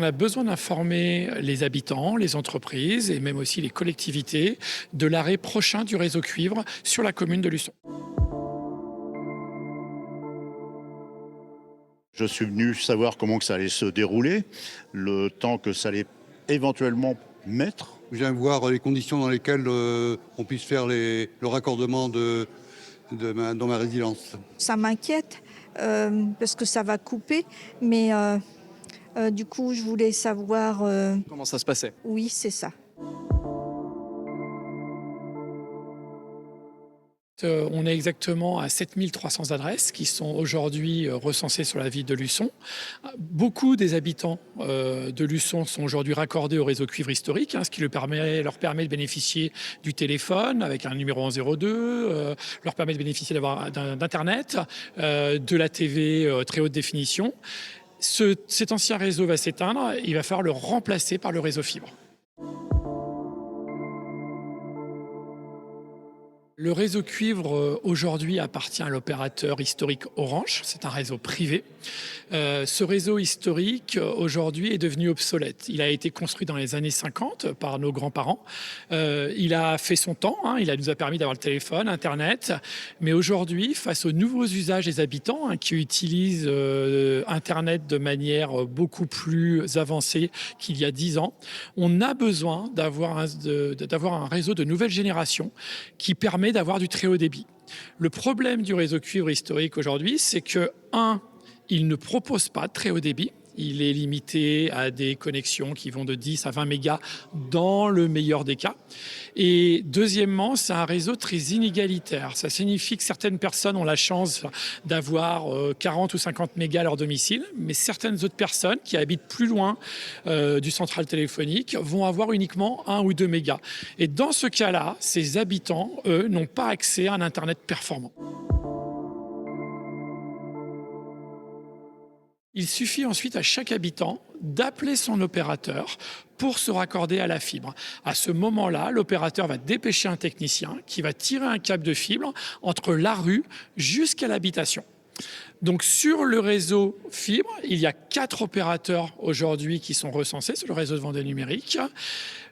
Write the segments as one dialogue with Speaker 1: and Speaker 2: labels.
Speaker 1: On a besoin d'informer les habitants, les entreprises et même aussi les collectivités de l'arrêt prochain du réseau cuivre sur la commune de Luçon.
Speaker 2: Je suis venu savoir comment que ça allait se dérouler, le temps que ça allait éventuellement mettre.
Speaker 3: Je viens voir les conditions dans lesquelles on puisse faire le raccordement dans ma résidence.
Speaker 4: Ça m'inquiète parce que ça va couper, mais du coup, je voulais savoir.
Speaker 5: Comment ça se passait?
Speaker 4: Oui, c'est ça.
Speaker 1: On est exactement à 7300 adresses qui sont aujourd'hui recensées sur la ville de Luçon. Beaucoup des habitants de Luçon sont aujourd'hui raccordés au réseau cuivre historique, ce qui leur permet de bénéficier du téléphone avec un numéro en 02, leur permet de bénéficier d'Internet, de la TV très haute définition. Cet ancien réseau va s'éteindre, il va falloir le remplacer par le réseau fibre. Le réseau cuivre aujourd'hui appartient à l'opérateur historique Orange, c'est un réseau privé. Ce réseau historique aujourd'hui est devenu obsolète. Il a été construit dans les années 50 par nos grands-parents. Il a fait son temps, il nous a permis d'avoir le téléphone, Internet. Mais aujourd'hui, face aux nouveaux usages des habitants qui utilisent Internet de manière beaucoup plus avancée qu'il y a 10 ans, on a besoin d'avoir un réseau de nouvelle génération qui permet d'avoir du très haut débit. Le problème du réseau cuivre historique aujourd'hui, c'est que, il ne propose pas de très haut débit. Il est limité à des connexions qui vont de 10 à 20 mégas dans le meilleur des cas. Et deuxièmement, c'est un réseau très inégalitaire. Ça signifie que certaines personnes ont la chance d'avoir 40 ou 50 mégas à leur domicile, mais certaines autres personnes qui habitent plus loin du central téléphonique vont avoir uniquement 1 ou 2 mégas. Et dans ce cas-là, ces habitants, eux, n'ont pas accès à un Internet performant. Il suffit ensuite à chaque habitant d'appeler son opérateur pour se raccorder à la fibre. À ce moment-là, l'opérateur va dépêcher un technicien qui va tirer un câble de fibre entre la rue jusqu'à l'habitation. Donc sur le réseau fibre, il y a 4 opérateurs aujourd'hui qui sont recensés sur le réseau de Vendée numérique.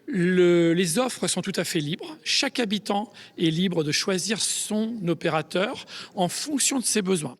Speaker 1: Les offres sont tout à fait libres. Chaque habitant est libre de choisir son opérateur en fonction de ses besoins.